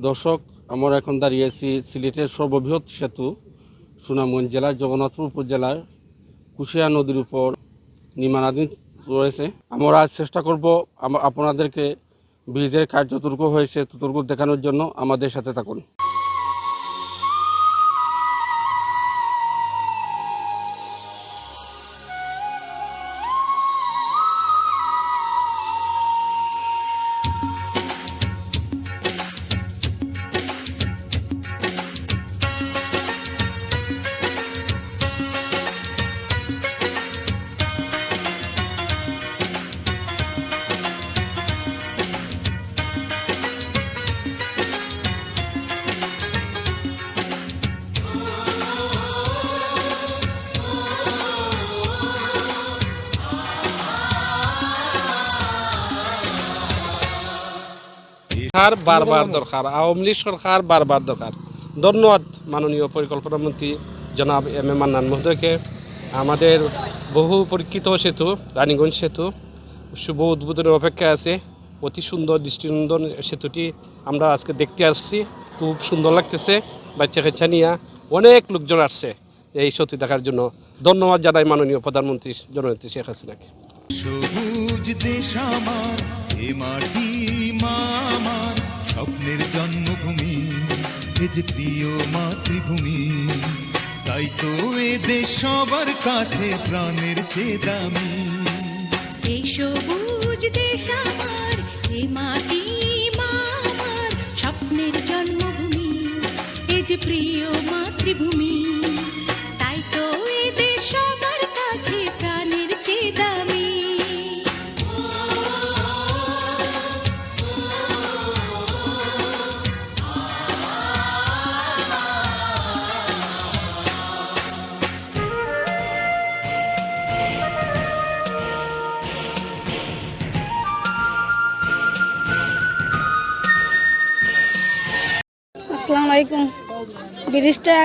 দর্শক, আমরা এখন দাঁড়িয়ে আছি সিলেটের সর্ববৃহৎ সেতু সুনামগঞ্জ জেলার জগন্নাথপুর উপজেলার কুশিয়া নদীর উপর নির্মাণাধীন রয়েছে। আমরা আজ চেষ্টা করব আপনাদেরকে ব্রিজের কাজ যতটুকু হয়েছে ততটুকু দেখানোর জন্য। আমাদের সাথে থাকুন। বারবার দরকার, আওয়ামী লীগ সরকার বারবার দরকার। ধন্যবাদ মাননীয় পরিকল্পনা মন্ত্রী জনাব এম এ মান্নান মহোদয়কে। আমাদের বহু পরীক্ষিত সেতু রানীগঞ্জ সেতু শুভ উদ্বোধনের অপেক্ষায় আছে। অতি সুন্দর দৃষ্টিনন্দন সেতুটি আমরা আজকে দেখতে আসছি, খুব সুন্দর লাগতেছে। বাচ্চা কাচ্চা নিয়ে অনেক লোকজন আসছে এই সেতু দেখার জন্য। ধন্যবাদ জানাই মাননীয় প্রধানমন্ত্রী জননেত্রী শেখ হাসিনাকে। সবুজ দেশ আমার, এ মাটি মা আমার, স্বপ্নের জন্মভূমি, এ যে প্রিয় মাতৃভূমি। তাই তো এ দেশ সবার কাছে প্রাণের চেয়ে দামি। এই সবুজ দেশ আমার, এ মাটি মা আমার, স্বপ্নের জন্মভূমি, এ যে প্রিয় মাতৃভূমি। তাই তো এ দেশ সবার কাছে প্রাণের চেয়ে দামি। আসসালামু আলাইকুম। ব্রিজটা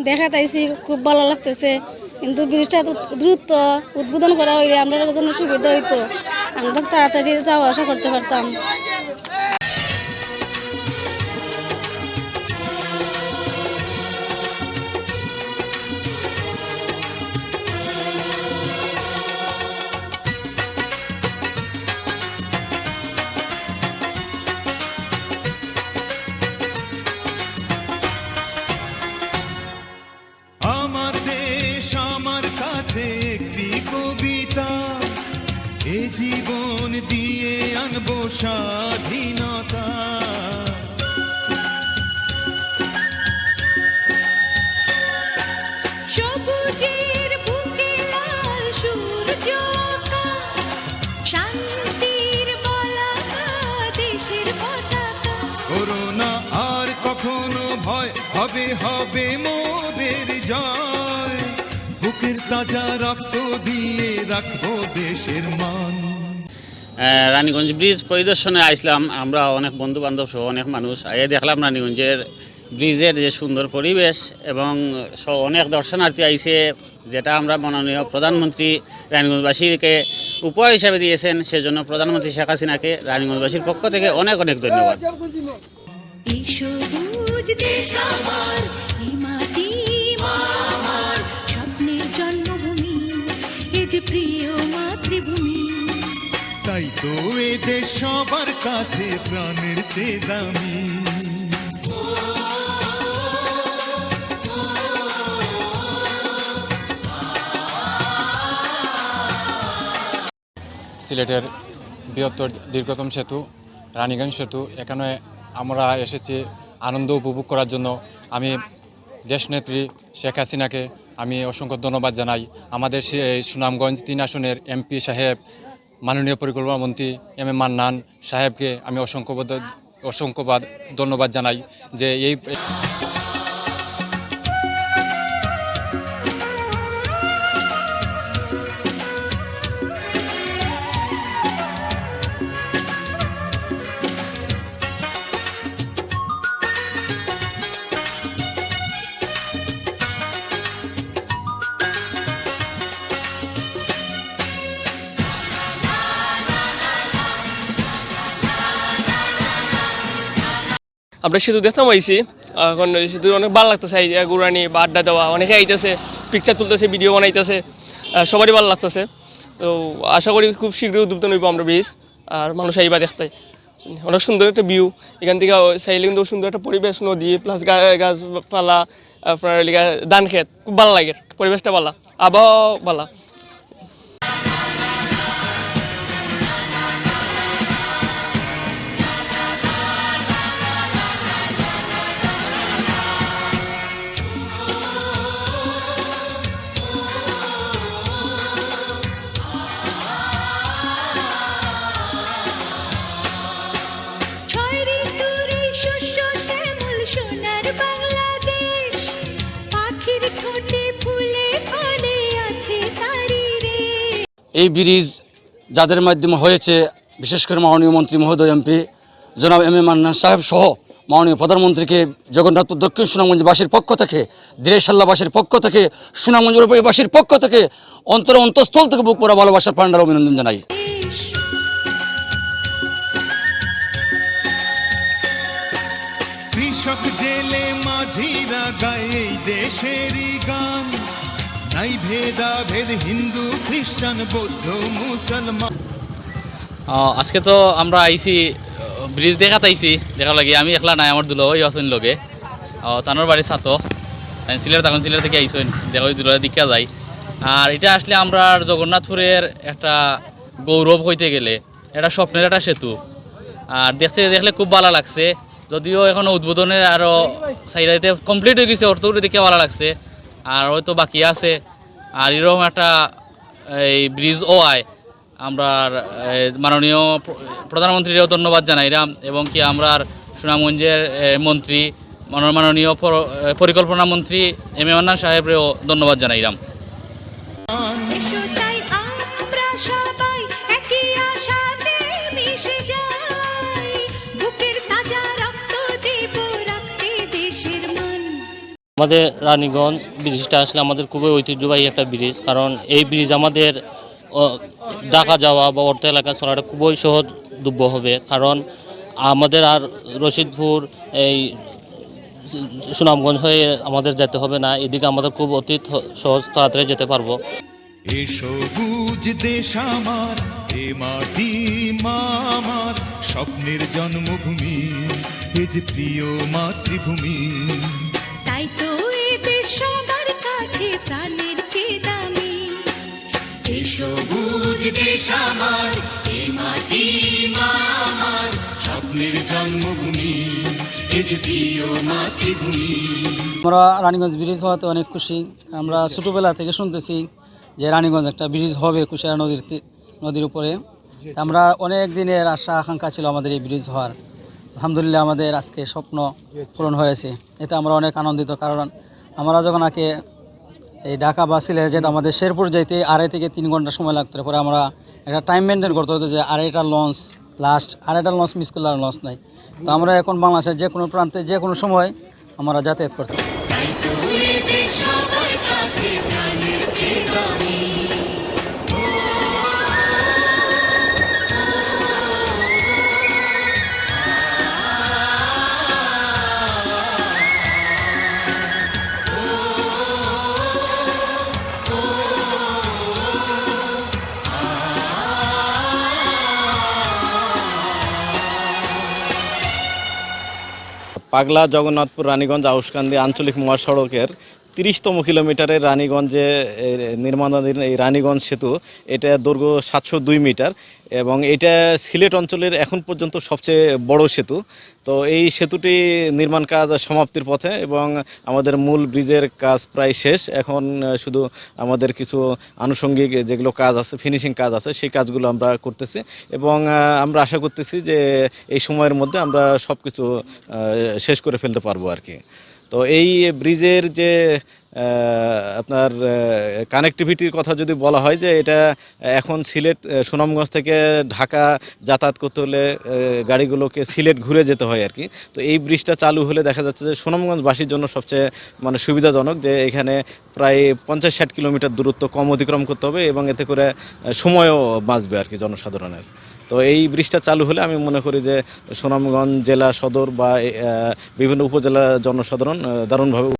দেখাতাইছি, খুব ভালো লাগতেছে, কিন্তু ব্রিজটা দ্রুত উদ্বোধন করা হইলে আমরা জন্য সুবিধা হইতো, আমরা তাড়াতাড়ি যাওয়া আসা করতে পারতাম। আমার দেশ আমার কাছে একটি কবিতা, এ জীবন দিয়ে আনবো স্বাধীনতা। সবুজের বুকে লাল সূর্য আঁকা, শান্তির পতাকা, দেশের পতাকা। করোনা আর কখনো ভয়, হবে হবে মোদের জয়। বুকের তাজা রক্ত দিয়ে রাখবো দেশের মান। রানীগঞ্জ ব্রিজ পরিদর্শনে আসলাম আমরা, অনেক বন্ধু বান্ধব সহ অনেক মানুষ আগে দেখলাম রানীগঞ্জের ব্রিজের যে সুন্দর পরিবেশ, এবং অনেক দর্শনার্থী আইছে, যেটা আমরা মাননীয় প্রধানমন্ত্রী রানীগঞ্জবাসীকে উপহার হিসাবে দিয়েছেন। সেজন্য প্রধানমন্ত্রী শেখ হাসিনাকে রানীগঞ্জবাসীর পক্ষ থেকে অনেক অনেক ধন্যবাদ। এই সবুজ দেশ আমার, এই মাটি মা আমার, স্বপ্নের জন্মভূমি, এ যে প্রিয় মাতৃভূমি। তাই তো এ দেশ সবার কাছে প্রাণের চেয়ে দামি। সিলেটের বৃহত্তর দীর্ঘতম সেতু রানীগঞ্জ সেতু, এখানে আমরা এসেছি আনন্দ উপভোগ করার জন্য। আমি দেশনেত্রী শেখ হাসিনাকে আমি অসংখ্য ধন্যবাদ জানাই। আমাদের সুনামগঞ্জ 3 আসনের এমপি সাহেব মাননীয় পরিকল্পনা মন্ত্রী এম এ মান্নান সাহেবকে আমি অসংখ্য ধন্যবাদ জানাই যে এই আমরা সেতু দেখতাম আইছি, এখন সেতু অনেক ভালো লাগতেছে, ঘুরানি বা আড্ডা দেওয়া, অনেকে আইতেছে, পিকচার তুলতেছে, ভিডিও বানাইতেছে, সবারই ভালো লাগতেছে। তো আশা করি খুব শীঘ্রই উদ্বোধন হইব আমরা ব্রিজ, আর মানুষ আইবা দেখতে। অনেক সুন্দর একটা ভিউ এখান থেকে চাইলে, কিন্তু সুন্দর একটা পরিবেশ, নদী প্লাস গাছপালা, আপনার ধান ক্ষেত, খুব ভালো লাগে, পরিবেশটা ভালো, আবহাওয়া ভালো। ছয় ঋতুর এই শস্য শ্যামল সোনার বাংলাদেশ, পাখির ঠোঁটে ফুলে ফলে আছে তারি রে। এই ব্রিজ যাদের মাধ্যমে হয়েছে, বিশেষ করে মাননীয় মন্ত্রী মহোদয় এমপি জনাব এম এ মান্নান সাহেব সহ মাননীয় প্রধানমন্ত্রীকে জগন্নাথপুর দক্ষিণ সুনামগঞ্জবাসীর পক্ষ থেকে, দিরেশাল্লাবাসীর পক্ষ থেকে, সুনামগঞ্জবাসীর পক্ষ থেকে অন্তঃস্থল থেকে বুক করা ভালোবাসার পান্ডার অভিনন্দন জানাই। কৃষক জেলে মাঝিরা গায় এই দেশেরই গান, নাই ভেদাভেদ হিন্দু খ্রিস্টান বৌদ্ধ মুসলমান। আজকে তো আমরা আইছি ব্রিজ দেখাতে আইছি, দেখা লাগে আমি একলা নাই, আমার দুলো ওই আসেন লগে, তানোর বাড়ি ছাতো সিলেট, তখন সিলেট থেকে আইসেন, দেখা ওই দুলো দীক্ষা যায়। আর এটা আসলে আমরা জগন্নাথপুরের একটা গৌরব হইতে গেলে এটা স্বপ্নের একটা সেতু, আর দেখলে খুব ভালো লাগছে। যদিও এখনও উদ্বোধনের আরও সাইডাইতে কমপ্লিট হয়ে গেছে, অর্থগুলো দেখে ভালো লাগছে, আর হয়তো বাকি আছে। আর এরকম একটা এই ব্রিজ ও আয় আমরা মাননীয় প্রধানমন্ত্রীরও ধন্যবাদ জানাইলাম, এবং কি আমরা সুনামগঞ্জের মন্ত্রী মাননীয় পরিকল্পনা মন্ত্রী এম এ মান্নান সাহেবরেও ধন্যবাদ জানাইলাম। এসো তাই আমরা সবাই একই আশাতে মিশে যাই, বুকের তাজা রক্ত দেব রাখতে দেশের মান। আমাদের রানীগঞ্জ ব্রিজটা আসলে আমাদের খুবই ঐতিহ্যবাহী একটা ব্রিজ, কারণ এই ব্রিজ আমাদের ঢাকা যাওয়া বা অর্থ এলাকা চলাটা খুবই সহজলভ্য হবে, কারণ আমাদের আর রশিদপুর এই সুনামগঞ্জ হয়ে আমাদের যেতে হবে না, এদিকে আমাদের খুব অতি সহজ তাড়াতাড়ি যেতে পারবো। এ সবুজ দেশ আমার, এ মাটি মা আমার, স্বপ্নের জন্মভূমি, এ যে প্রিয় মাতৃভূমি। তাই তো এ দেশ সবার কাছে প্রাণের চেয়ে দামি। এ সবুজ দেশ আমার, এ মাটি মা আমার, স্বপ্নের জন্মভূমি, এ যে প্রিয় মাতৃভূমি। আমরা রানীগঞ্জ ব্রিজ হওয়াতে অনেক খুশি। আমরা ছোটোবেলা থেকে শুনতেছি যে রানীগঞ্জ একটা ব্রিজ হবে কুশিয়ারা নদীর উপরে। আমরা অনেক দিনের আশা আকাঙ্ক্ষা ছিল আমাদের এই ব্রিজ হওয়ার। আলহামদুলিল্লাহ আমাদের আজকে স্বপ্ন পূরণ হয়েছে, এতে আমরা অনেক আনন্দিত। কারণ আমরা যখন আগে এই ঢাকা বা সিলেট যেতে, আমাদের শেরপুর যাইতে 2.5 থেকে 3 ঘন্টা সময় লাগতো। পরে আমরা একটা টাইম মেনটেন করতে হতো যে 2.5টা লঞ্চ, লাস্ট 2.5টা লঞ্চ মিস করলে আর লঞ্চ নাই। তো আমরা এখন বাংলাদেশের যে কোনো প্রান্তে যে কোনো সময় আমরা যাতায়াত করতে পারি। পাগলা জগন্নাথপুর রানীগঞ্জ আউশকান্দি আঞ্চলিক মহাসড়কের 30তম কিলোমিটারের রানীগঞ্জে নির্মাণাধীন এই রানীগঞ্জ সেতু, এটা দৈর্ঘ্য 702 মিটার এবং এটা সিলেট অঞ্চলের এখন পর্যন্ত সবচেয়ে বড় সেতু। তো এই সেতুটি নির্মাণ কাজ সমাপ্তির পথে এবং আমাদের মূল ব্রিজের কাজ প্রায় শেষ। এখন শুধু আমাদের কিছু আনুষঙ্গিক যেগুলো কাজ আছে, ফিনিশিং কাজ আছে, সেই কাজগুলো আমরা করতেছি এবং আমরা আশা করতেছি যে এই সময়ের মধ্যে আমরা সব কিছু শেষ করে ফেলতে পারবো আর কি। তো এই ব্রিজের যে আপনার কানেক্টিভিটির কথা যদি বলা হয়, যে এটা এখন সিলেট সুনামগঞ্জ থেকে ঢাকা যাতায়াত করতে হলে গাড়িগুলোকে সিলেট ঘুরে যেতে হয় আর কি। তো এই ব্রিজটা চালু হলে দেখা যাচ্ছে যে সুনামগঞ্জবাসীর জন্য সবচেয়ে সুবিধাজনক, যে এখানে প্রায় 50-60 কিলোমিটার দূরত্ব কম অতিক্রম করতে হবে এবং এতে করে সময়ও বাঁচবে আর কি জনসাধারণের। তো এই ব্রিজটা চালু হলে আমি মনে করি যে সুনামগঞ্জ জেলা সদর বা বিভিন্ন উপজেলা জনসাধারণ দারুণভাবে